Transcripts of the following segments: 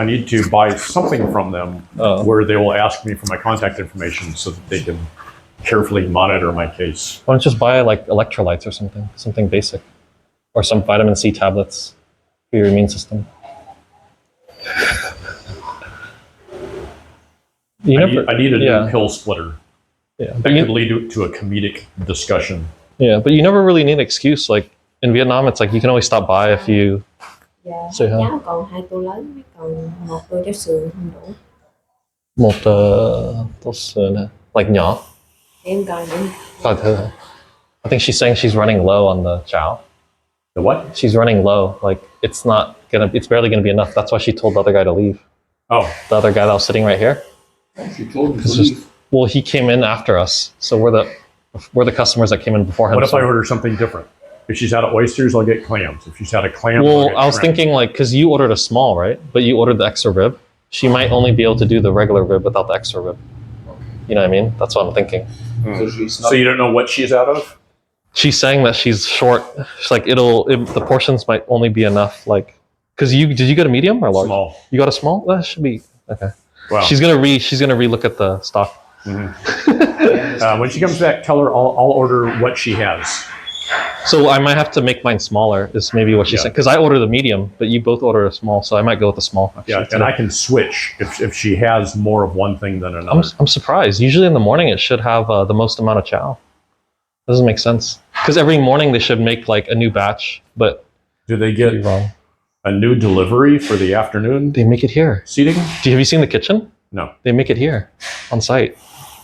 I need to buy something from them where they will ask me for my contact information so that they can carefully monitor my case. Why don't you just buy like electrolytes or something basic, or some vitamin C tablets for your immune system? I need a new pill splitter. Yeah, that could lead to a comedic discussion. Yeah, but you never really need an excuse. Like in Vietnam, it's like you can always stop by if you say hi. Cháu còn 2 tô lớn, mới còn 1 tô cháo sườn không đủ. Một tô sườn hả? Like nhỏ. Em còn nữa. Coi thử hả? I think she's saying she's running low on the cháo. The what? She's running low. Like it's barely gonna be enough. That's why she told the other guy to leave. Oh. The other guy that was sitting right here. She told him to leave. Well, he came in after us, so we're the customers that came in before him. What if I order something different? If she's out of oysters, I'll get clams. If she's out of clams, well, I'll get I was shrimp. thinking like because you ordered a small, right? But you ordered the extra rib. She might only be able to do the regular rib without the extra rib. You know what I mean? That's what I'm thinking. So you don't know what she's out of? She's saying that she's short. She's like the portions might only be enough. Like, because did you get a medium or large? Small. You got a small? That should be okay. Wow. She's gonna relook at the stock. When she comes back, tell her I'll order what she has. So I might have to make mine smaller. Is maybe what she said, because I ordered a medium, but you both ordered a small, so I might go with the small. Yeah, and I can switch if she has more of one thing than another. I'm surprised. Usually in the morning it should have the most amount of chow. Doesn't make sense because every morning they should make like a new batch, but do they get a new delivery for the afternoon? They make it here. Seating? Have you seen the kitchen? No. They make it here on site.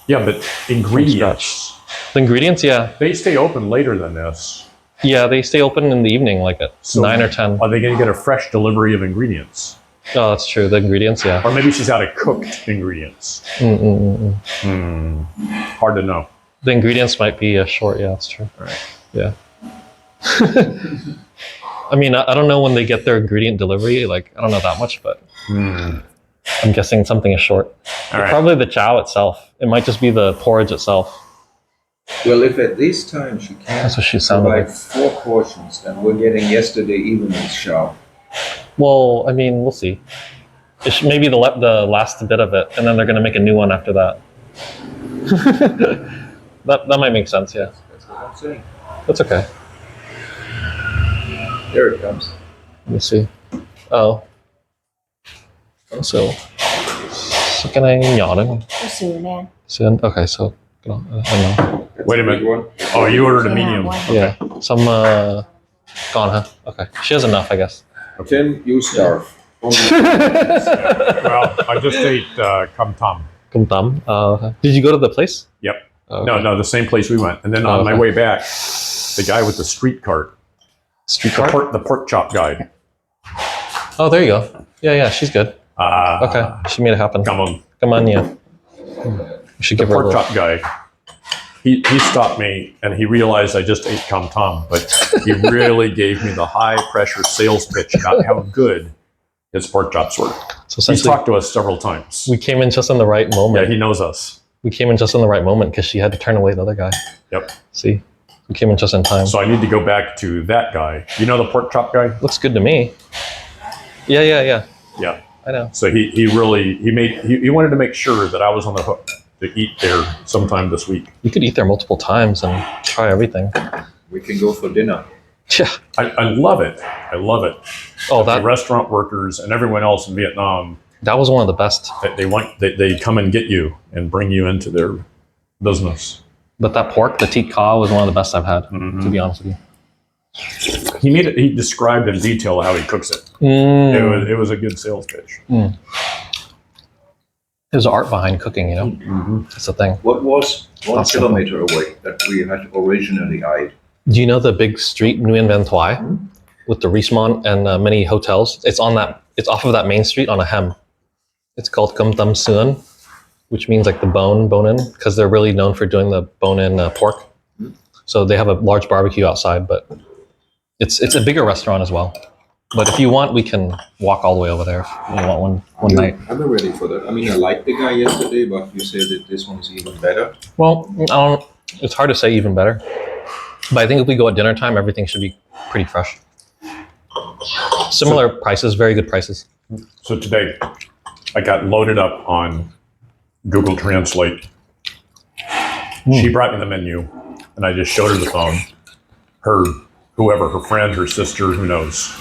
Yeah, but ingredients. The ingredients, yeah. They stay open later than this. Yeah, they stay open in the evening, like at 9 or 10. Are they going to get a fresh delivery of ingredients? Oh, that's true. The ingredients, yeah. Or maybe she's out of cooked ingredients. Hard to know. The ingredients might be short. Yeah, that's true. All right. Yeah. I mean, I don't know when they get their ingredient delivery. Like, I don't know that much, but I'm guessing something is short. Right. Probably the chow itself. It might just be the porridge itself. Well, if at this time she can't provide 4 portions, then we're getting yesterday evening's chow. Well, I mean, we'll see. Maybe the last bit of it, and then they're going to make a new one after that. That might make sense, yeah. That's what I'm saying. That's okay. There it comes. Let me see. Oh. So cái này nhỏ đấy. Cháo sườn nè. Sườn. Okay, so I don't know. Wait a minute. Oh, you ordered a medium. Yeah. Some gone, huh? Okay. She has enough, I guess. Tim, you starve. Well, I just ate cam tam. Cam tam. Okay. Did you go to the place? Yep. Oh, okay. No, the same place we went. And then on my way back, the guy with the street cart. The pork chop guy. Oh, there you go. Yeah, she's good. Okay, she made it happen. Come on. Yeah. We should give her a pork chop guy. He stopped me and he realized I just ate cam tam, but he really gave me the high pressure sales pitch about how good his pork chops were. So he's talked to us several times. We came in just in the right moment. Yeah, he knows us. We came in just in the right moment because she had to turn away the other guy. Yep. See? We came in just in time. So I need to go back to that guy. You know the pork chop guy? Looks good to me. Yeah. Yeah. I know. So he wanted to make sure that I was on the hook to eat there sometime this week. You could eat there multiple times and try everything. We can go for dinner. Yeah. I love it. I love it. Oh, the restaurant workers and everyone else in Vietnam. That was one of the best. They come and get you and bring you into their business. But that pork, the teat ka, was one of the best I've had, to be honest with you. He described in detail how he cooks it. It was a good sales pitch. There's art behind cooking, you know? That's the thing. What was 1 kilometer away that we had originally eyed? Do you know the big street, Nguyen Van Thuy, with the Richemont and many hotels? It's off of that main street on a hem. It's called Cam Tam Suan, which means like the bone-in, because they're really known for doing the bone-in pork. So they have a large barbecue outside, but it's a bigger restaurant as well. But if you want, we can walk all the way over there if you want one night. I'm ready for that. I mean, I liked the guy yesterday, but you said that this one is even better. Well, it's hard to say even better. But I think if we go at dinner time, everything should be pretty fresh. Similar prices, very good prices. So today, I got loaded up on Google Translate. She brought me the menu, and I just showed her the phone. Whoever, her friend, her sister, who knows,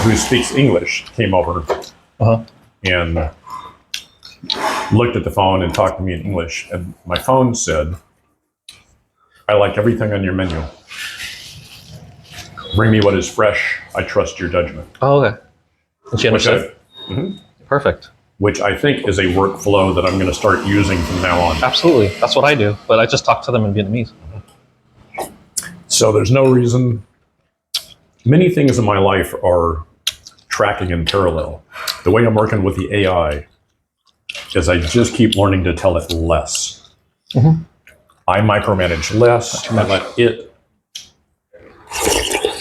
who speaks English, came over and looked at the phone and talked to me in English. And my phone said, "I like everything on your menu. Bring me what is fresh. I trust your judgment." Oh, okay. And she understood. Perfect. Which I think is a workflow that I'm going to start using from now on. Absolutely. That's what I do. But I just talk to them in Vietnamese. So there's no reason. Many things in my life are tracking in parallel. The way I'm working with the AI is I just keep learning to tell it less. I micromanage less.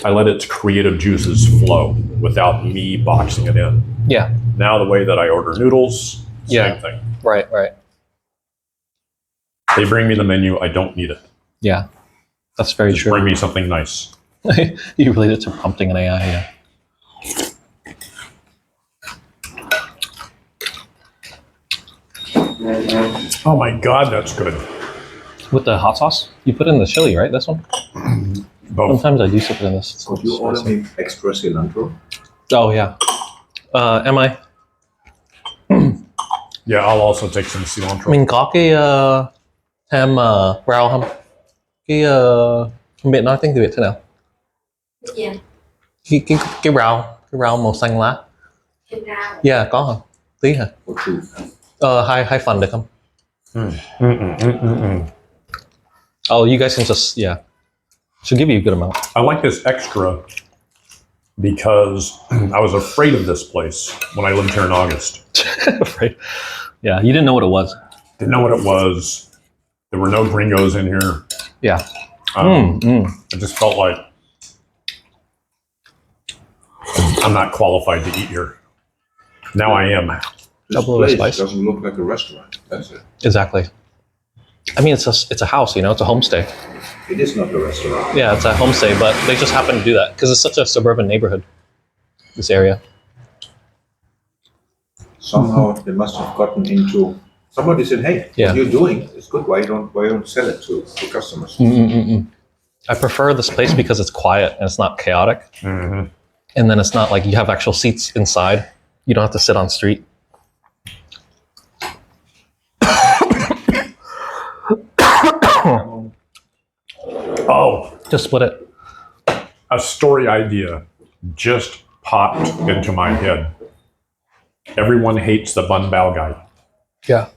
I let its creative juices flow without me boxing it in. Yeah. Now the way that I order noodles, same thing. Right. They bring me the menu. I don't need it. Yeah. That's very Just true. bring me something nice. You relate it to prompting an AI, yeah. Oh my God, that's good. With the hot sauce? You put in the chili, right? This one? Both. Sometimes I do put in this. Could you order me extra cilantro? Oh, yeah. Am I? Yeah, I'll also take some cilantro. Mình có cái ham rau không? Cái không biết nói tiếng Việt thế nào? Yeah. Cái rau màu xanh lá. Thêm rau. Yeah, có hả? Tí hả? For two. Hai phần được không? Oh, you guys can just, should give you a good amount. I like this extra because I was afraid of this place when I lived here in August. Right. Yeah, you didn't know what it was. Didn't know what it was. There were no gringos in here. Yeah. I just felt like I'm not qualified to eat here. Now I am. This Double the place spice. doesn't look like a restaurant. That's it. Exactly. I mean, it's a house, it's a homestay. It is not a restaurant. Yeah, it's a homestay, but they just happen to do that because it's such a suburban neighborhood, this area. Somehow they must have gotten into. Somebody said, "Hey, Yeah. what you're doing is good. Why don't sell it to customers?" I prefer this place because it's quiet and it's not chaotic. And then it's not like you have actual seats inside. You don't have to sit on street. Oh, Just split it. a story idea just popped into my head. Everyone hates the bun bao guy. Yeah.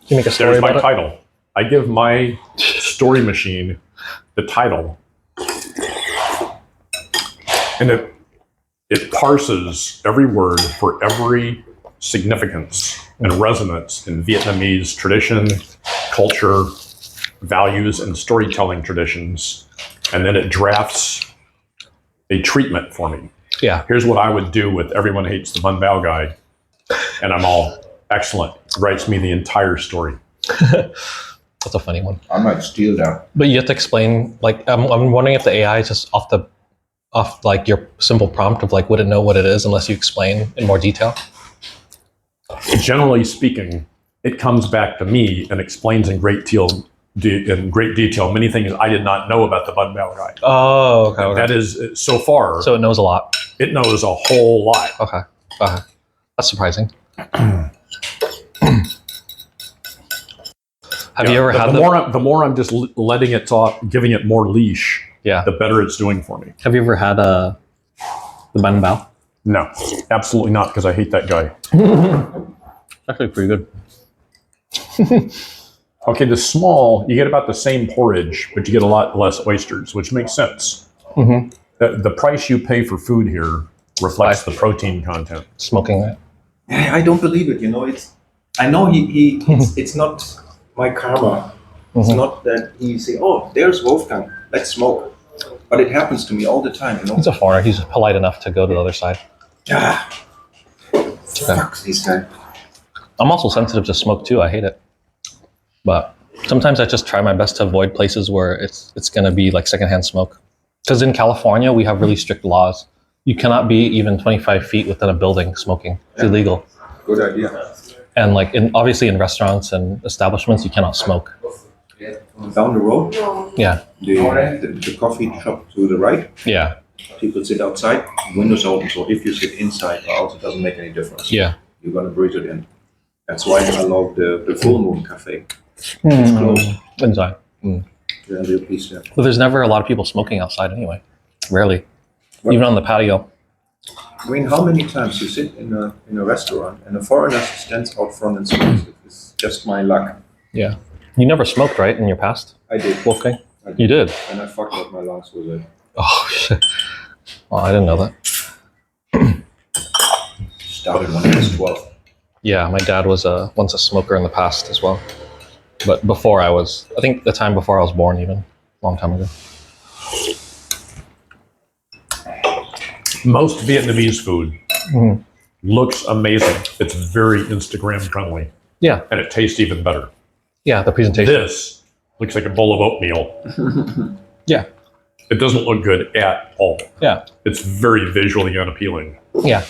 You make a story There's my about it? title. I give my story machine the title. And it parses every word for every significance and resonance in Vietnamese tradition, culture, values, and storytelling traditions. And then it drafts a treatment for me. Yeah. Here's what I would do with Everyone Hates the Bun Bao Guy. And I'm all, excellent. Writes me the entire story. That's a funny one. I might steal that. But you have to explain, like, I'm wondering if the AI is just off like your simple prompt of like, wouldn't know what it is unless you explain in more detail. Generally speaking, it comes back to me and explains in great detail many things I did not know about the Bun Bao Guy. Oh, okay. That is, so far, So it knows a lot. it knows a whole lot. Okay. That's surprising. Have you ever had the more I'm just letting it talk, giving it more leash, Yeah. the better it's doing for me. Have you ever had the banh bao? No, absolutely not, because I hate that guy. Actually, pretty good. Okay, the small, you get about the same porridge, but you get a lot less oysters, which makes sense. The price you pay for food here reflects the protein content. Smoking it. I don't believe it. I know it's not my karma. It's not that he say, "Oh, there's Wolfgang. Let's smoke." But it happens to me all the time. He's a foreigner. He's polite enough to go to the other side. Fuck this guy. I'm also sensitive to smoke too. I hate it. But sometimes I just try my best to avoid places where it's going to be like secondhand smoke. Because in California, we have really strict laws You cannot be even 25 feet within a building smoking. It's illegal. Good idea. And like obviously in restaurants and establishments, you cannot smoke. Down the road, Yeah. the coffee shop to the right, Yeah. people sit outside, windows open, so if you sit inside or out, it doesn't make any difference. Yeah. You're gonna breathe it in. That's why I love the Full Moon Cafe. It's closed. Inside. Yeah, real peace there. But there's never a lot of people smoking outside anyway. Rarely. What? Even on the patio. I mean, how many times you sit in a restaurant and a foreigner stands out front and smokes? It's just my luck. Yeah. You never smoked, right, in your past, I did. Wolfgang? I You did? And I fucked up my lungs with it. Oh, shit. Oh, I didn't know that. Started when I was 12. Yeah, my dad was once a smoker in the past as well. But before I think the time before I was born even, a long time ago. Most Vietnamese food Mhm. looks amazing. It's very Instagram friendly, Yeah, and it tastes even better. yeah, the presentation. This looks like a bowl of oatmeal. Yeah, It doesn't look good at all. yeah, It's very visually unappealing, yeah,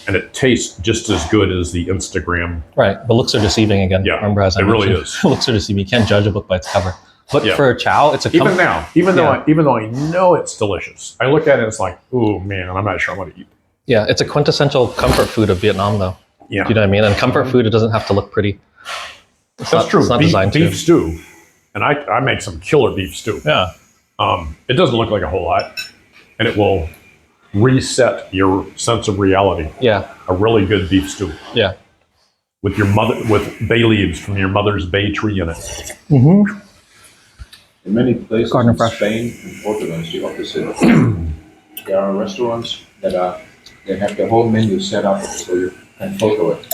and it tastes just as good as the Instagram. right. The looks are deceiving again. Yeah, Remember, as I it really mentioned, is. The looks are deceiving. You can't judge a book by its cover. But Yeah. for chow, it's a Even now, even Yeah. though I know it's delicious, I look at it and it's like, oh man, I'm not sure I want to eat. Yeah, it's a quintessential comfort food of Vietnam, though. Yeah, Do you know what I mean? And comfort food, it doesn't have to look pretty. that's true. It's not Beef, designed beef to. stew, and I make some killer beef stew. Yeah, It doesn't look like a whole lot, and it will reset your sense of reality. yeah, A really good beef stew yeah. with bay leaves from your mother's bay tree in it. Mm-hmm. In many places Garden in fresh. Spain and Portugal, it's the opposite. There are restaurants that have the whole menu set up so you can photo it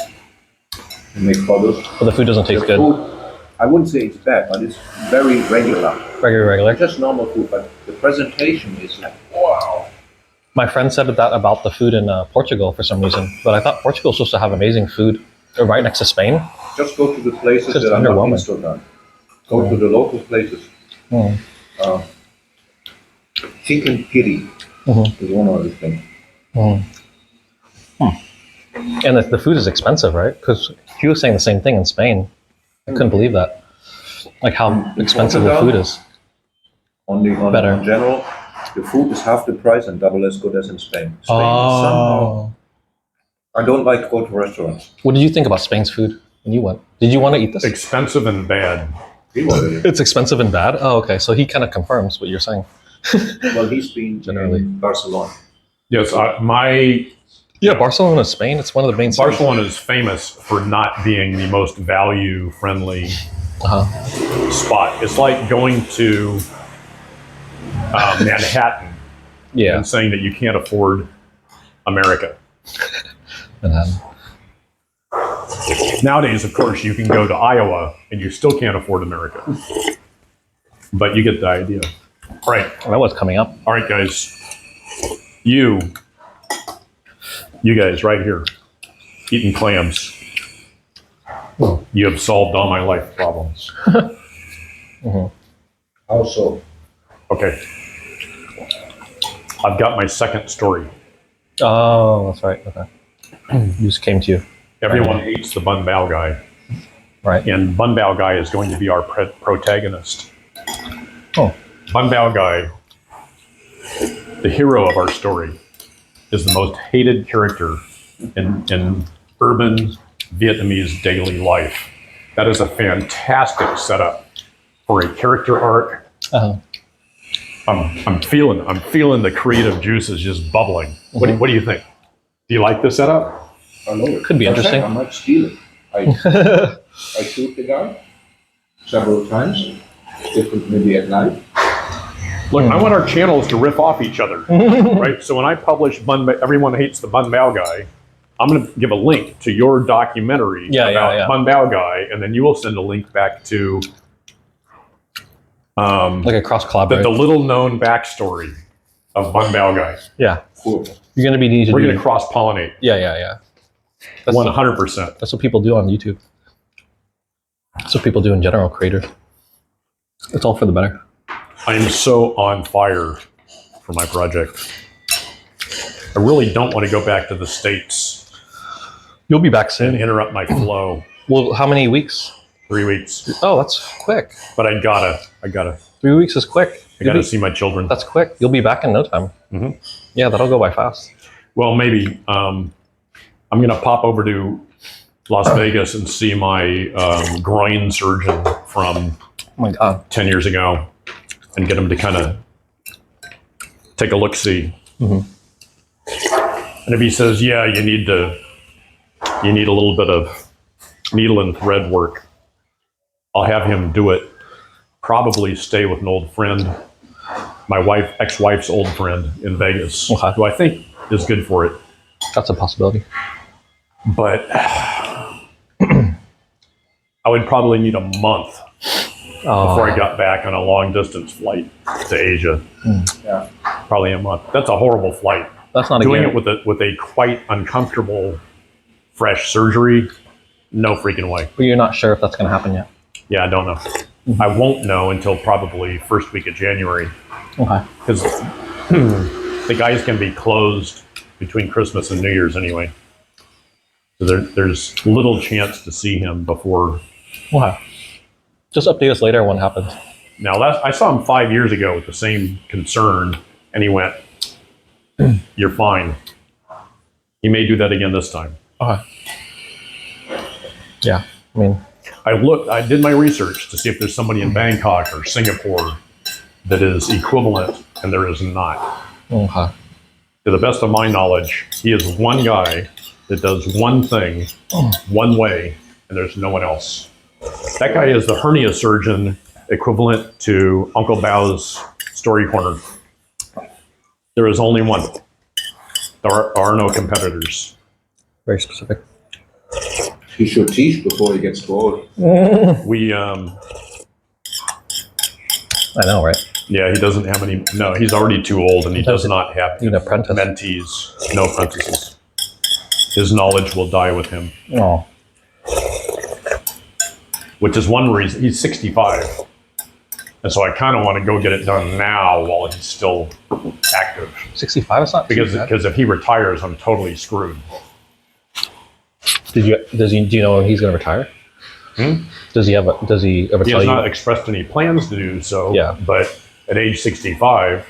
and make photos. But the food doesn't taste The good. food, I wouldn't say it's bad, but it's very regular. Regular. Just normal food, but the presentation is like, wow. My friend said that about the food in Portugal for some reason, but I thought Portugal was supposed to have amazing food right next to Spain. Just go to the places Just that are not underwhelming. Instagram. Go to the local places. Mm. Chicken kitty Mhm. is one of the things. Mm. And the food is expensive, right? Because he was saying the same thing in Spain. I couldn't believe that. Like how expensive the food is. Better. On general, the food is half the price and double as good as in Spain. Somehow, I don't like to go to restaurants. What did you think about Spain's food when you went? Did you want to eat this? Expensive and bad. It's expensive and bad? Oh, okay. So he kind of confirms what you're saying. Well, he's been Generally. in Barcelona. Yes, Yeah, Barcelona, Spain. It's one of the main cities. Barcelona is famous for not being the most value-friendly Uh-huh. spot. It's like going to Manhattan Yeah, and saying that you can't afford America. Manhattan. Nowadays, of course, you can go to Iowa and you still can't afford America. But you get the idea. All right. That was coming up. All right, guys. You guys right here, eating clams. You have solved all my life problems. How so? Okay. I've got my second story. Oh, that's right. Okay. Just came to you. Everyone hates the Bun Bao guy, Right. and Bun Bao guy is going to be our protagonist. Oh. Bun Bao guy, the hero of our story, is the most hated character in urban Vietnamese daily life. That is a fantastic setup for a character arc. Uh-huh. I'm feeling the creative juices just bubbling. What do you think? Do you like this setup? I know it. Could be interesting. I might steal it. I shoot the guy several times, different maybe at night. Look, I want our channels to riff off each other, right? So when I publish Everyone Hates the Bun Bao Guy, I'm going to give a link to your documentary about Bun Bao Guy, and then you will send a link back to Like a cross the collaborate. little known backstory of Bun Bao Guy. Yeah. Cool. You're going to be needed. We're going to cross pollinate Yeah. That's 100%. That's what people do on YouTube. That's what people do in general, creators. It's all for the better. I am so on fire for my project. I really don't want to go back to the States You'll be back and soon. interrupt my flow. Well, how many weeks? 3 weeks. Oh, that's quick. But I gotta 3 weeks is quick. I gotta see my children. That's quick. You'll be back in no time. Mhm. Yeah, that'll go by fast. Well, maybe I'm gonna pop over to Las Vegas and see my groin surgeon from Oh my God. 10 years ago and get him to kind of take a look-see. Mhm. And if he says, yeah, you need a little bit of needle and thread work, I'll have him do it. Probably stay with an old friend, my ex-wife's old friend in Vegas, Okay. who I think is good for it. That's a possibility. But I would probably need a month before I got back on a long distance flight to Asia. Yeah. Probably a month. That's a horrible flight. That's not Doing a it with a quite uncomfortable fresh surgery, no freaking way. But you're not sure if that's going to happen yet. Yeah, I don't know. I won't know until probably first week of January, Okay. because the guys can be closed between Christmas and New Year's anyway. So there's little chance to see him before. Okay. Just update us later when it happens. Now, I saw him 5 years ago with the same concern, and he went, "You're fine." He may do that again this time. Okay. Yeah. I mean, I did my research to see if there's somebody in Bangkok or Singapore that is equivalent, and there is not. okay. To the best of my knowledge, he is one guy that does one thing, one way, and there's no one else. That guy is the hernia surgeon equivalent to Uncle Bao's Story Corner. There is only one. There are no competitors. Very specific. He should teach before he gets too old. We, I know, right? yeah, he doesn't have any. No, he's already too old, and he does not have An apprentice. mentees, no apprentices. His knowledge will die with him, Oh. which is one reason he's 65. And so I kind of want to go get it done now while he's still active. 65 is not too bad. Because if he retires, I'm totally screwed. Do you know when he's going to retire? Does he ever He tell has you? not expressed any plans to do so. Yeah. But at age 65,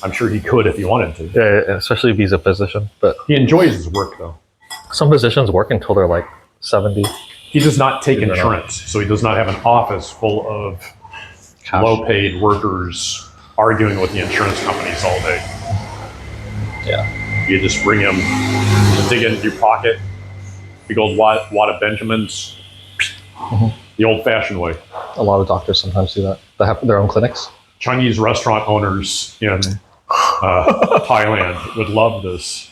I'm sure he could if he wanted to. Yeah, especially if he's a physician. But He enjoys his work, though. some physicians work until they're like 70. He does not take Is that insurance, so he does not have an office full of Cash. low-paid workers arguing with the insurance companies all day. Yeah. You just bring him, you dig into your pocket, big old wad of Benjamins, the old-fashioned way. A lot of doctors sometimes do that. They have their own clinics. Chinese restaurant owners in Thailand would love this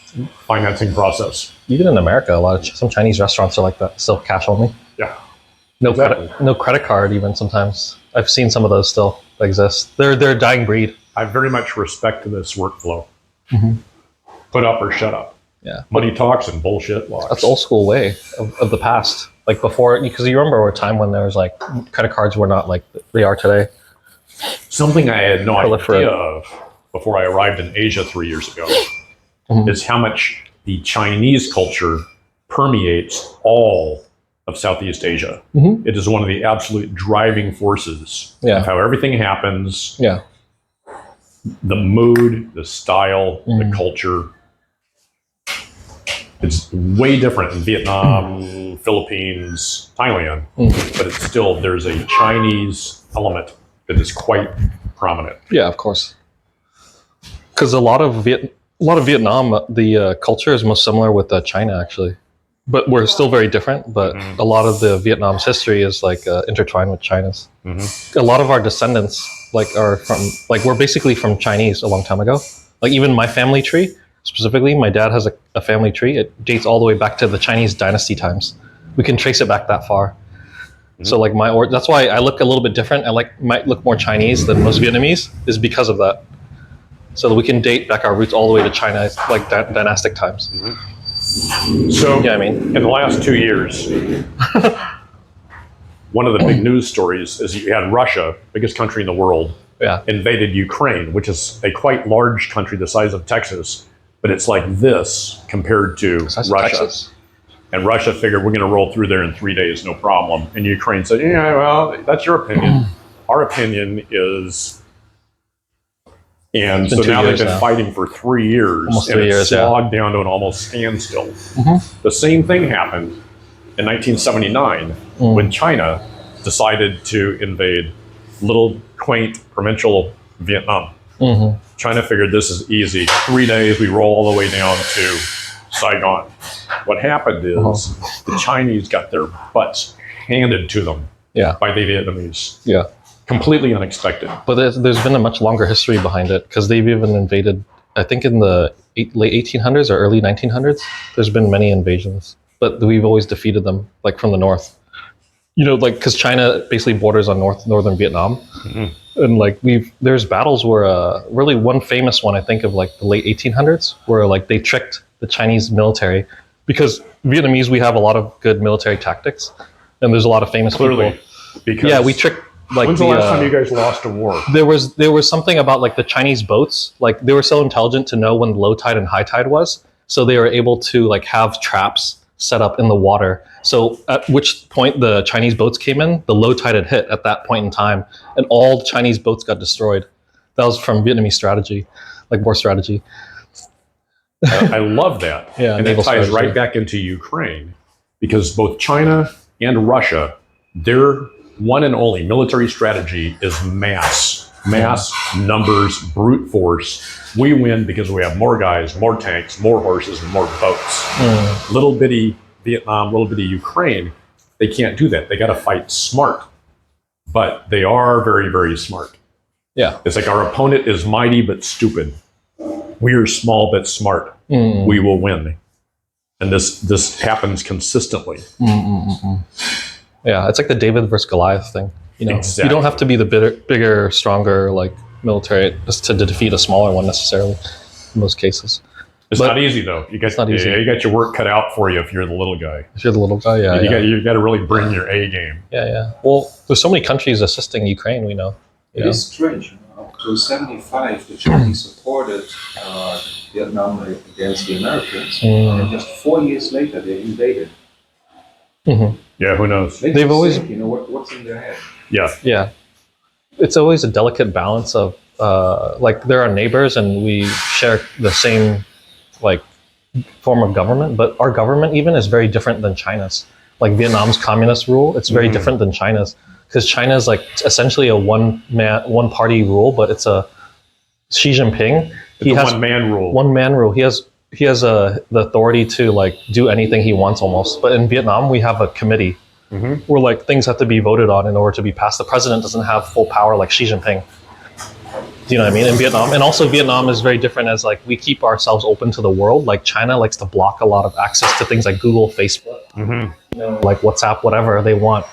financing process. Even in America, some Chinese restaurants are like that, still cash only. Yeah. No Exactly. no credit card even sometimes. I've seen some of those still exist. They're a dying breed. I very much respect this workflow. Put up or shut up. Yeah. Money talks and bullshit walks. That's the old school way of the past. Like before, because you remember a time when there was like credit cards were not like they are today. Something I had no Proliferate. idea of before I arrived in Asia 3 years ago is how much the Chinese culture permeates all of Southeast Asia. It is one of the absolute driving forces of how everything happens, Yeah. the mood, the style, the culture. It's way different in Vietnam, Philippines, Thailand, but it's still, there's a Chinese element that is quite prominent. Yeah, of course. Because a lot of Vietnam, the culture is most similar with China actually, but we're still very different. But a lot of the Vietnam's history is like intertwined with China's. A lot of our descendants are from we're basically from Chinese a long time ago. Like even my family tree specifically, my dad has a family tree. It dates all the way back to the Chinese dynasty times. We can trace it back that far. So like that's why I look a little bit different. I might look more Chinese than most Vietnamese is because of that. So that we can date back our roots all the way to China, like dynastic times. So Yeah, I mean, in the last 2 years, one of the big news stories is you had Russia, biggest country in the world, yeah, invaded Ukraine, which is a quite large country the size of Texas, but it's like this compared to Russia. Texas. And Russia figured we're going to roll through there in 3 days, no problem. And Ukraine said, yeah, well, that's your opinion. Our opinion is, and so now they've been fighting for 3 years, almost and 3 it's years, slogged down to an almost standstill. The same thing happened in 1979 when China decided to invade little quaint provincial Vietnam. China figured this is easy. 3 days, we roll all the way down to Saigon. What happened is the Chinese got their butts handed to them by the Vietnamese. Yeah. Completely unexpected. But there's been a much longer history behind it because they've even invaded, I think in the late 1800s or early 1900s, there's been many invasions. But we've always defeated them, like from the north. You know, like because China basically borders on northern Vietnam. And like there's battles where really one famous one I think of like the late 1800s where like they tricked the Chinese military because Vietnamese we have a lot of good military tactics and there's a lot of famous people. Because we tricked like when's the last time you guys lost a war? There was something about like the Chinese boats, like they were so intelligent to know when low tide and high tide was, so they were able to like have traps set up in the water. So at which point the Chinese boats came in, the low tide had hit at that point in time, and all the Chinese boats got destroyed. That was from Vietnamese strategy, like war strategy. I love that. Yeah, and it ties right back into Ukraine because both China and Russia, their one and only military strategy is mass numbers, brute force. We win because we have more guys, more tanks, more horses, and more boats. Little bitty Vietnam, little bitty Ukraine, they can't do that. They got to fight smart, but they are very, very smart. Yeah, it's like our opponent is mighty but stupid. We are small but smart. We will win, and this happens consistently. Yeah, it's like the David versus Goliath thing. You know, exactly. You don't have to be the bigger, stronger, like military to defeat a smaller one necessarily. In most cases, it's not easy though. You got you got your work cut out for you if you're the little guy. If you're the little guy, you got to really bring your A game. Yeah. Well, there's so many countries assisting Ukraine. We know. It is strange. Up to 75, the Chinese supported Vietnam against the Americans, and just 4 years later they invaded. Yeah, who knows? They've always, you know, what's in their head. Yeah. It's always a delicate balance of like they're our neighbors and we share the same like form of government, but our government even is very different than China's. Like Vietnam's communist rule, it's very different than China's because China is like essentially a one party rule, but it's a Xi Jinping. He has one man rule. One man rule. He has the authority to like do anything he wants almost. But in Vietnam, we have a committee where like things have to be voted on in order to be passed. The president doesn't have full power like Xi Jinping. Do you know what I mean? In Vietnam, and also Vietnam is very different as like we keep ourselves open to the world. Like China likes to block a lot of access to things like Google, Facebook, you know, like WhatsApp, whatever they want.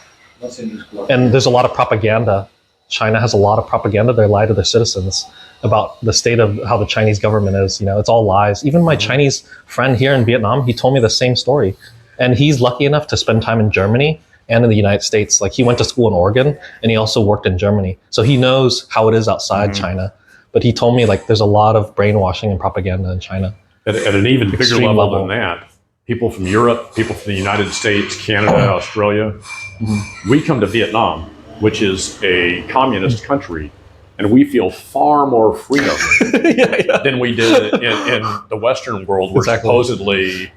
And there's a lot of propaganda. China has a lot of propaganda. They lie to their citizens about the state of how the Chinese government is. You know, it's all lies. Even my Chinese friend here in Vietnam, he told me the same story. And he's lucky enough to spend time in Germany and in the United States. Like he went to school in Oregon and he also worked in Germany. So he knows how it is outside China. But he told me like there's a lot of brainwashing and propaganda in China. At an even bigger level than that, people from Europe, people from the United States, Canada, Australia, we come to Vietnam, which is a communist country, and we feel far more freedom than we did in the Western world, where supposedly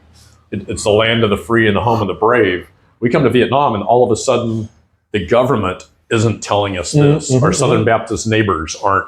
it's the land of the free and the home of the brave. We come to Vietnam, and all of a sudden, the government isn't telling us this. Our Southern Baptist neighbors aren't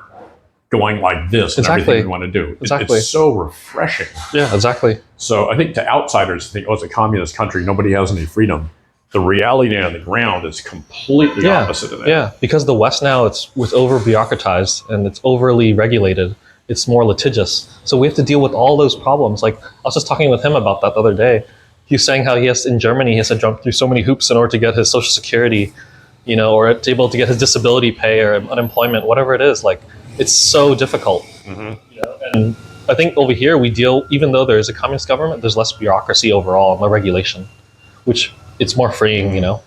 going like this and everything we want to do. It's so refreshing. Yeah, exactly. So I think to outsiders think, oh, it's a communist country, nobody has any freedom. The reality on the ground is completely opposite of that. Yeah, because the West now, it's over bureaucratized and it's overly regulated. It's more litigious. So we have to deal with all those problems. Like I was just talking with him about that the other day. He was saying how in Germany, he has to jump through so many hoops in order to get his Social Security, you know, or to be able to get his disability pay or unemployment, whatever it is. Like it's so difficult. You know? And I think over here we deal, even though there is a communist government, there's less bureaucracy overall and more regulation, which it's more freeing, you know.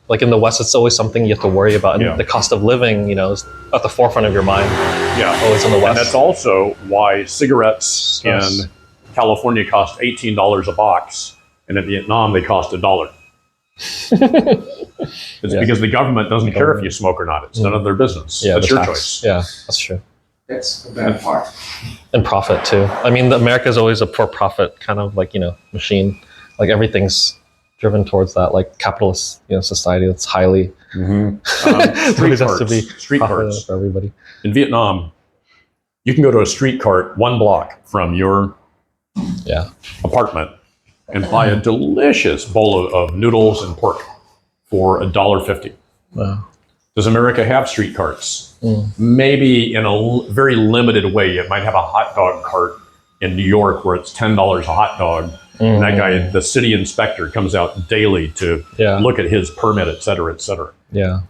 Like in the West, it's always something you have to worry about. And the cost of living, you know, is at the forefront of your mind. Yeah. Always in the West. And that's also why cigarettes and California cost $18 a box, and in Vietnam they cost $1. It's because the government doesn't care if you smoke or not. It's none of their business. Yeah, That's the your tax. choice. Yeah, that's true. That's the bad part. And profit too. I mean, America is always a for-profit kind of like, machine. Like everything's driven towards that, like capitalist, society that's highly Street carts for everybody. in Vietnam. You can go to a street cart 1 block from your apartment and buy a delicious bowl of noodles and pork for $1.50. Wow. Does America have street carts? Maybe in a very limited way. It might have a hot dog cart in New York where it's $10 a hot dog. And that guy, the city inspector, comes out daily to look at his permit, et cetera, et cetera. Yeah.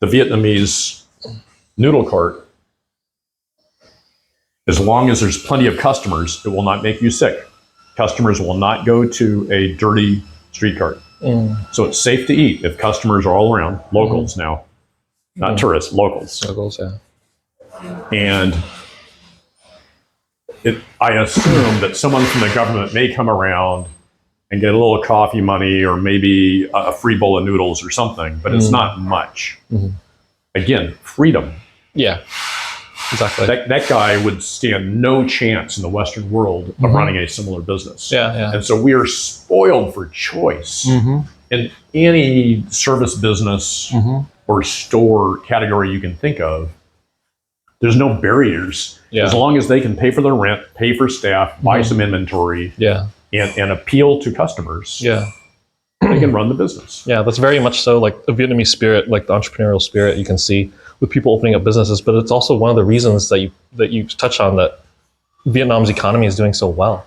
The Vietnamese noodle cart, as long as there's plenty of customers, it will not make you sick. Customers will not go to a dirty street cart. So it's safe to eat if customers are all around, locals now, not tourists, locals. Locals, yeah. And I assume that someone from the government may come around and get a little coffee money or maybe a free bowl of noodles or something, but it's not much. Again, freedom. Yeah, exactly. That guy would stand no chance in the Western world of running a similar business. Yeah. And so we are spoiled for choice in any service business or store category you can think of. There's no barriers. As long as they can pay for their rent, pay for staff, buy some inventory, and appeal to customers, they can run the business. Yeah, that's very much so like the Vietnamese spirit, like the entrepreneurial spirit you can see with people opening up businesses. But it's also one of the reasons that you touch on that Vietnam's economy is doing so well.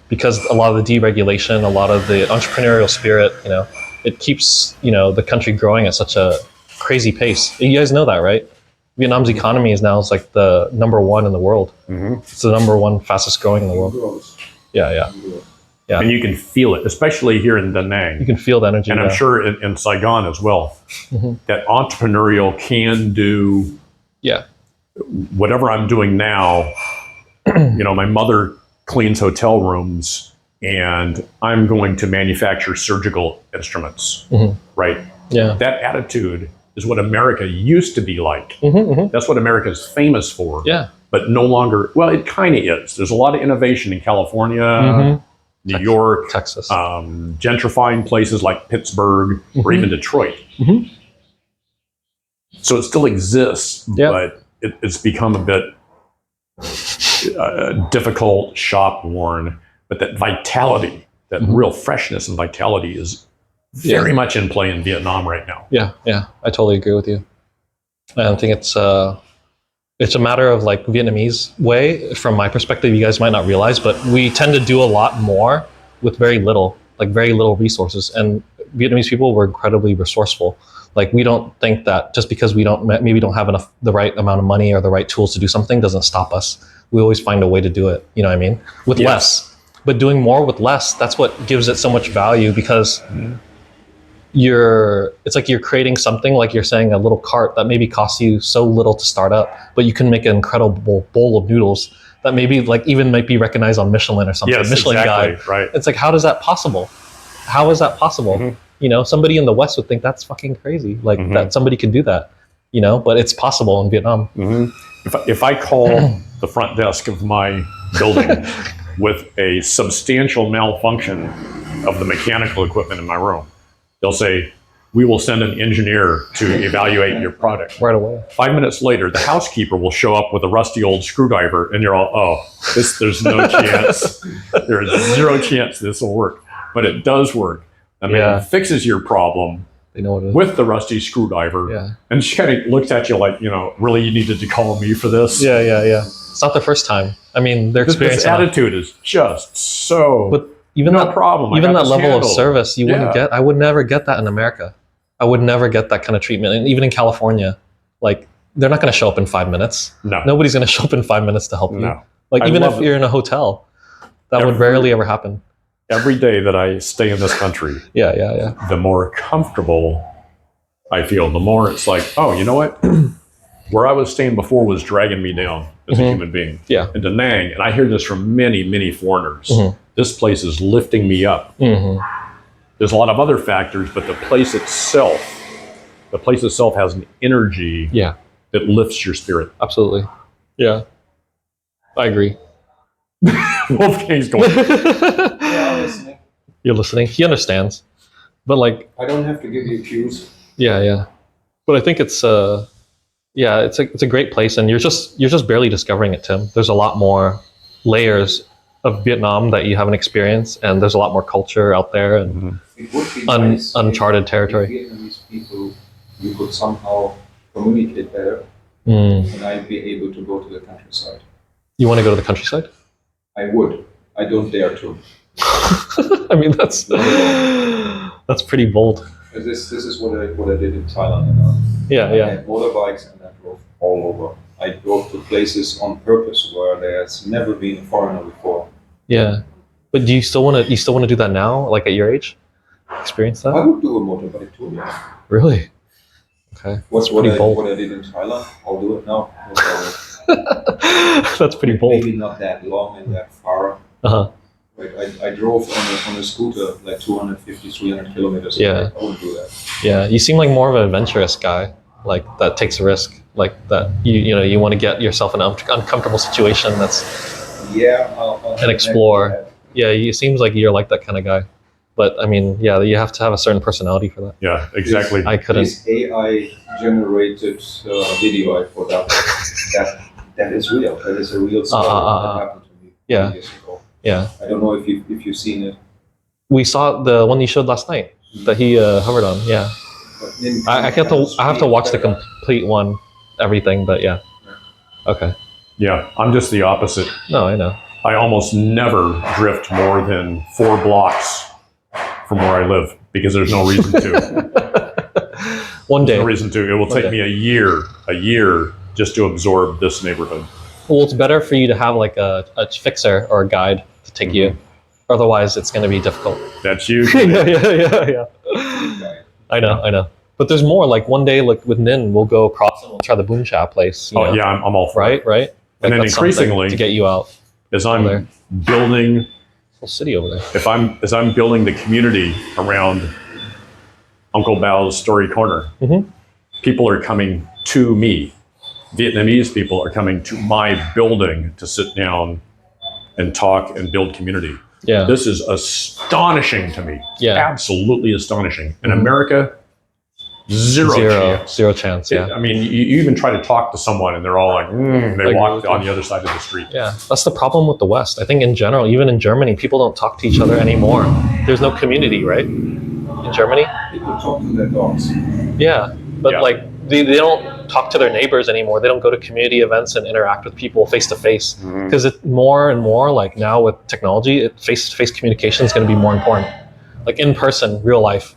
Because a lot of the deregulation, a lot of the entrepreneurial spirit, it keeps, the country growing at such a crazy pace. You guys know that, right? Vietnam's economy is now like the #1 in the world. It's the #1 fastest growing in the world. Yeah. And you can feel it, especially here in Da Nang. You can feel the energy. And I'm sure in Saigon as well, that entrepreneurial can do whatever I'm doing now. My mother cleans hotel rooms and I'm going to manufacture surgical instruments, right? Yeah. That attitude is what America used to be like. That's what America is famous for. Yeah. But no longer, well, it kind of is. There's a lot of innovation in California, New York, Texas, gentrifying places like Pittsburgh or even Detroit. So it still exists, but it's become a bit difficult, shop worn. But that vitality, that real freshness and vitality is very much in play in Vietnam right now. Yeah, I totally agree with you. I think it's a matter of like Vietnamese way, from my perspective, you guys might not realize, but we tend to do a lot more with very little resources. And Vietnamese people were incredibly resourceful. Like we don't think that just because we maybe don't have the right amount of money or the right tools to do something doesn't stop us. We always find a way to do it. You know what I mean? With less. But doing more with less, that's what gives it so much value, because it's like you're creating something, like you're saying, a little cart that maybe costs you so little to start up, but you can make an incredible bowl of noodles that maybe like even might be recognized on Michelin or something. Yes, Michelin exactly, guide. right. It's like, how is that possible? How is that possible? Somebody in the West would think that's fucking crazy. Like that somebody could do that, but it's possible in Vietnam. If I call the front desk of my building with a substantial malfunction of the mechanical equipment in my room, they'll say, we will send an engineer to evaluate your product. Right away. 5 minutes later, the housekeeper will show up with a rusty old screwdriver, and you're all, there's no chance. There is zero chance this will work. But it does work. I mean, it fixes your problem They know what it is. with the rusty screwdriver. And she kind of looks at you like, really, you needed to call me for this? Yeah. It's not the first time. I mean, their experience. This attitude is just so... But even no problem. Even that level of service, you wouldn't get. I would never get that in America. I would never get that kind of treatment. And even in California, like they're not going to show up in 5 minutes. No. Nobody's going to show up in 5 minutes to help you. No. Like even if you're in a hotel, that would rarely ever happen. Every day that I stay in this country, the more comfortable I feel, the more it's like, oh, you know what? Where I was staying before was dragging me down as a human being. Yeah. And Da Nang, and I hear this from many, many foreigners, Mhm. this place is lifting me up. There's a lot of other factors, but the place itself has an energy Yeah. that lifts your spirit. Absolutely. Yeah. I agree. Wolfgang's going, Yeah, I'm listening. You're listening. He understands. But like, I don't have to give you cues. yeah. But I think it's it's a great place, and you're just barely discovering it, Tim. There's a lot more layers of Vietnam that you haven't experienced, and there's a lot more culture out there, and It would be nice uncharted if territory. Vietnamese people, you could somehow communicate better, Mm. and I'd be able to go to the countryside. You want to go to the countryside? I would. I don't dare to. I mean, that's pretty bold. This is what I did in Thailand. I Yeah. had motorbikes and I drove all over. I drove to places on purpose where there's never been a foreigner before. Yeah. But do you still want to do that now, like at your age? Experience I that? would do a motorbike tour. Yeah. Really? Okay. What's That's pretty bold. what I did in Thailand? I'll do it now. No problem. That's pretty bold. Maybe not that long and that far. Uh-huh. Right. I drove on a scooter like 250, 300 kilometers. Yeah. I wouldn't do that. Yeah. You seem like more of an adventurous guy, like that takes a risk, like that you want to get yourself in an uncomfortable situation. That's Yeah. And explore. Yeah. It seems like you're like that kind of guy. But I mean, yeah, you have to have a certain personality for that. yeah, exactly. I couldn't. This AI generated video I put up, that is real. That is a real story that happened to me Yeah. years ago. Yeah. I don't know if you've seen it. We saw the one you showed last night that he hovered on. Yeah. But in I have to watch the complete one, everything. But yeah. Okay. Yeah, I'm just the opposite. No, I know. I almost never drift more than 4 blocks from where I live because there's no reason to. One day. No reason to. It will take me a year just to absorb this neighborhood. Well, it's better for you to have like a fixer or a guide to take you. Otherwise, it's going to be difficult. That's you. Yeah. I know. But there's more. Like one day, like with Nin, we'll go across and we'll try the Boom Cha place. you know? Yeah, I'm all for it. Right. And then that's something increasingly, to get you out. as I'm there. building, Whole city over there. as I'm building the community around Uncle Bao's Story Corner, people are coming to me. Vietnamese people are coming to my building to sit down and talk and build community. Yeah. This is astonishing to me. Yeah. Absolutely astonishing. In America, zero chance. Zero chance. Yeah. I mean, you even try to talk to someone and they're all like, they Agree walk with on you. the other side of the street. Yeah, that's the problem with the West. I think in general, even in Germany, people don't talk to each other anymore. There's no community, right? In Germany? People talk to their dogs. Yeah, but Yeah. like they don't talk to their neighbors anymore. They don't go to community events and interact with people face to face because it more and more like now with technology, face to face communication is going to be more important. Like in person, real life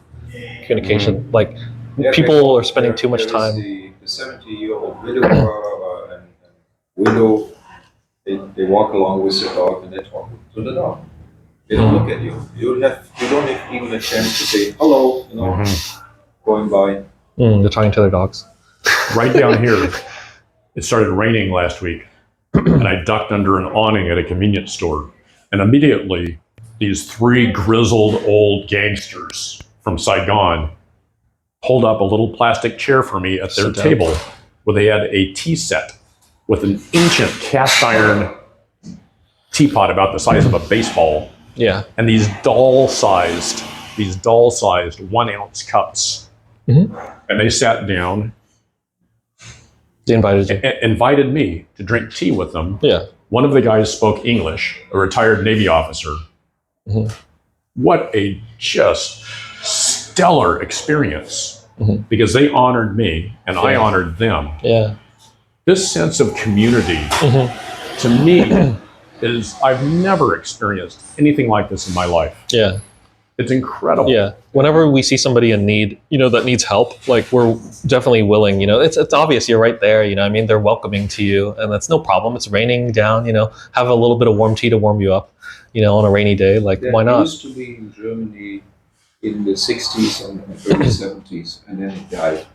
communication. Like Yeah, people are spending too much there is time. The 70-year-old widower and widow, they walk along with the dog and they talk to the dog. They don't look at you. You don't have even a chance to say hello, going by. They're talking to their dogs. Right down here, it started raining last week, and I ducked under an awning at a convenience store. And immediately, these 3 grizzled old gangsters from Saigon pulled up a little plastic chair for me at their Sit down. table where they had a tea set with an ancient cast iron teapot about the size of a baseball Yeah. and these doll-sized 1-ounce cups. And they sat down They invited you. and invited me to drink tea with them. Yeah. One of the guys spoke English, a retired Navy officer. What a just stellar experience because they honored me and I honored them. Yeah. This sense of community to me is, I've never experienced anything like this in my life. Yeah. It's incredible. Yeah. Whenever we see somebody in need, that needs help, like we're definitely willing, it's obvious you're right there, I mean, they're welcoming to you and that's no problem. It's raining down, have a little bit of warm tea to warm you up, on a rainy day. Like, That why not? used to be in Germany in the 60s and early 70s, and then it died.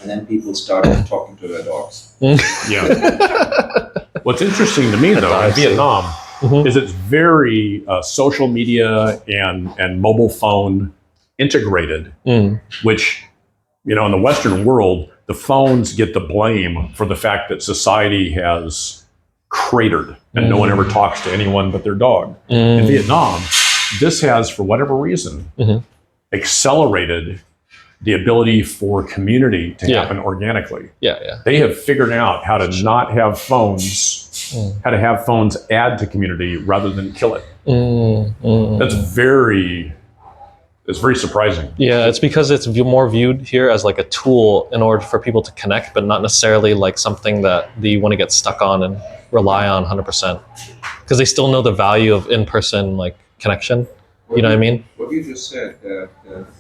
and then people started talking to their dogs. Yeah. What's interesting to me, though, in Vietnam, is it's very social media and mobile phone integrated, which, you know, in the Western world, the phones get the blame for the fact that society has cratered and no one ever talks to anyone but their dog. In Vietnam, this has, for whatever reason, accelerated the ability for community to happen organically. They have figured out how to not have phones, how to have phones add to community rather than kill it. That's very surprising. Yeah, it's because it's more viewed here as like a tool in order for people to connect, but not necessarily like something that you want to get stuck on and rely on 100%. Because they still know the value of in-person like connection. You know what I mean? What you just said, the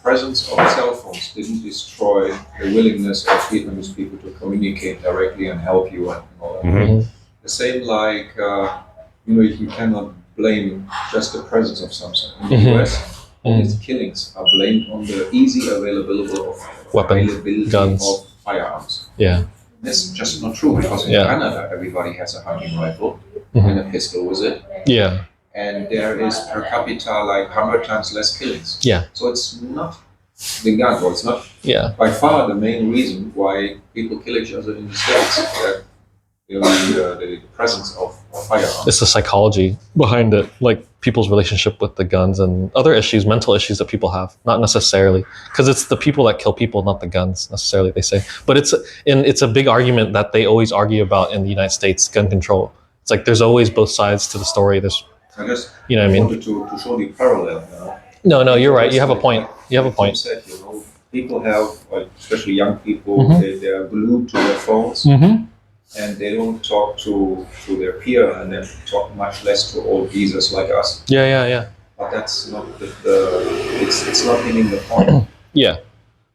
presence of cell phones didn't destroy the willingness of Vietnamese people to communicate directly and help you and all that. The same like, you know, you cannot blame just the presence of something. In the US, all these killings are blamed on the easy availability of guns, of firearms. Yeah. That's just not true, because in Canada, everybody has a hunting rifle and a pistol with it. Yeah. And there is per capita like 100 times less killings. Yeah. So it's not the gun, or it's not by far the main reason why people kill each other in the States. That the presence of firearms. It's the psychology behind it, like people's relationship with the guns and other issues, mental issues that people have. Not necessarily, because it's the people that kill people, not the guns necessarily. They say, but it's a big argument that they always argue about in the United States, gun control. It's like there's always both sides to the story. There's I just you know what I mean? wanted to show the parallel. You know? No, you're right. You have a point. You have a point. Said, you know, people have, like, especially young people, they are glued to their phones, and they don't talk to their peer, and they talk much less to old geezers like us. Yeah. But that's not it's not hitting the point. Yeah.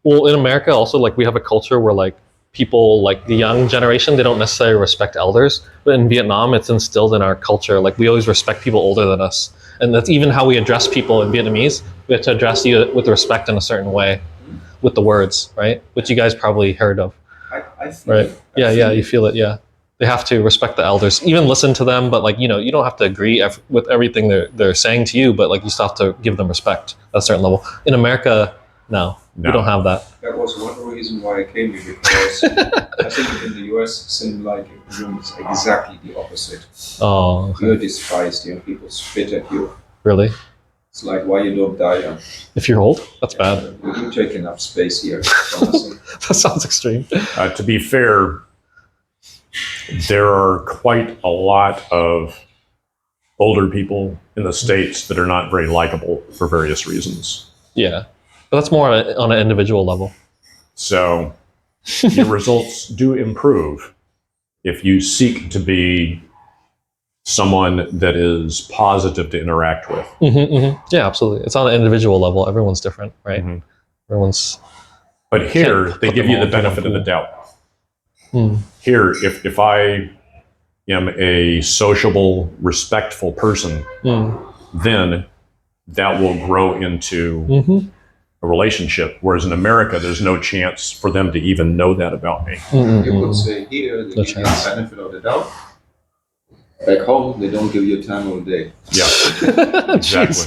Well, in America also, like, we have a culture where like people, like the young generation, they don't necessarily respect elders. But in Vietnam, it's instilled in our culture. Like, we always respect people older than us. And that's even how we address people in Vietnamese. We have to address you with respect in a certain way with the words, right? Which you guys probably heard of. I feel right? it. Yeah, you feel it, yeah. They have to respect the elders, even listen to them, but like, you know, you don't have to agree with everything they're saying to you, but like, you still have to give them respect at a certain level. In America, no. We don't have that. That was one reason why I came here, because I think in the US, it seemed like it's exactly the opposite. Oh, okay. You're despised, you know, people spit at you. Really? It's like, why you don't die young? If you're old? That's bad. You take enough space here. Honestly. That sounds extreme. To be fair, there are quite a lot of older people in the States that are not very likable for various reasons. Yeah. But that's more on an individual level. So your results do improve if you seek to be someone that is positive to interact with. Yeah, absolutely. It's on an individual level. Everyone's different, right? Everyone's. But here, they give you the benefit of the doubt. Here, if I am a sociable, respectful person, then that will grow into a relationship. Whereas in America, there's no chance for them to even know that about me. You could say here, they give you the benefit of the doubt. Back home, they don't give you time of the day. Yeah, exactly.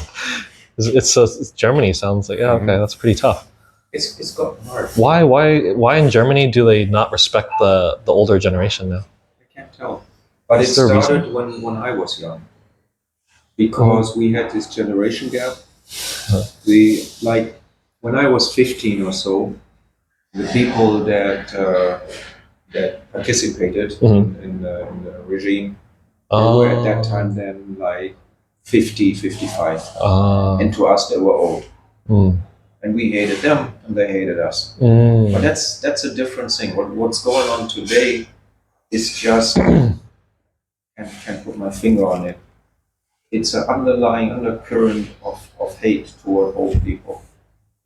It's Germany. Sounds like okay, that's pretty tough. It's gotten hard. Why in Germany do they not respect the older generation now? I can't tell. But it started when I was young, because we had this generation gap. When I was 15 or so, the people that participated in the regime, they were at that time then like 50, 55. And to us, they were old. And we hated them, and they hated us. But that's a different thing. What's going on today is just, I can't put my finger on it. It's an underlying undercurrent of hate toward old people.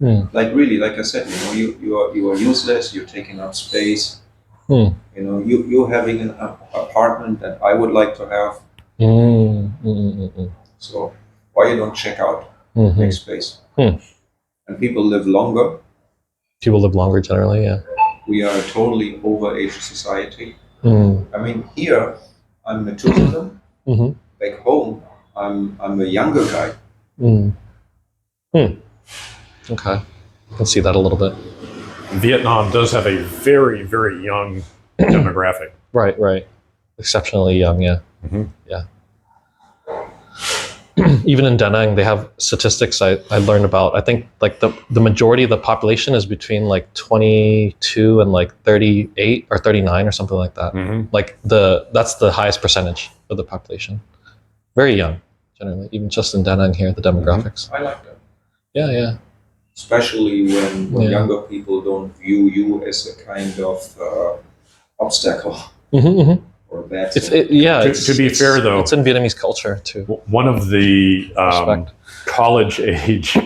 Like, really, like I said, you are useless. You're taking up space. You're having an apartment that I would like to have. So why you don't check out, make space? And people live longer. People live longer generally, yeah. we are a totally overage society. Mm. I mean, here I'm a tourism. Hmm. Back home, I'm a younger guy. Mm. Hmm. Okay, I can see that a little bit. Vietnam does have a very, very young demographic. Right, right. Exceptionally young, yeah. Mhm. Yeah. Even in Da Nang, they have statistics I learned about. I think like the majority of the population is between like 22 and like 38 or 39 or something like that. Mhm. Like that's the highest percentage of the population. Very young, generally, even just in Da Nang here, the demographics. I like that. Yeah, yeah. Especially when Yeah. younger people don't view you as a kind of obstacle Hmm. or bad It's thing. To be fair, though, it's in Vietnamese culture too. one of the Respect. college age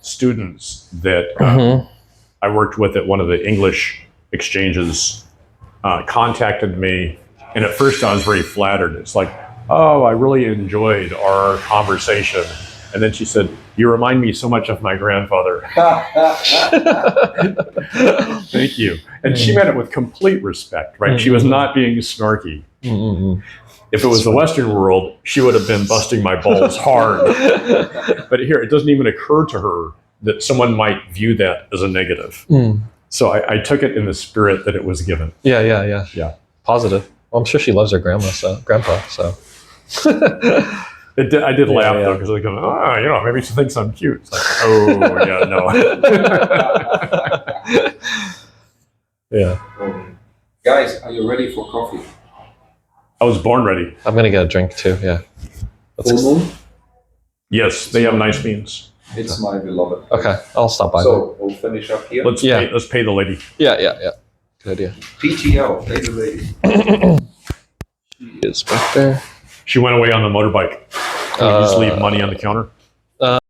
students that Mhm. I worked with at one of the English exchanges contacted me, and at first I was very flattered. It's like, oh, I really enjoyed our conversation. And then she said, you remind me so much of my grandfather. Thank you. And she meant it with complete respect, right? She was not being snarky. Mm-mm. If it was the Western world, she would have been busting my balls hard. But here, it doesn't even occur to her that someone might view that as a negative. Mm. So I took it in the spirit that it was given. Yeah, yeah, yeah. Yeah. Positive. Well, I'm sure she loves her grandpa. So. I did laugh, yeah. though, because I go, maybe she thinks I'm cute. It's like, oh, yeah, no. Yeah. Guys, are you ready for coffee? I was born ready. I'm gonna get a drink too. Yeah. Full moon? Yes, they have nice beans. It's my beloved. Okay, I'll stop by. So we'll finish up here. Let's pay the lady. Yeah, yeah, yeah. Good idea. PTL, pay the lady. She is back there. She went away on the motorbike. Can we just leave money on the counter?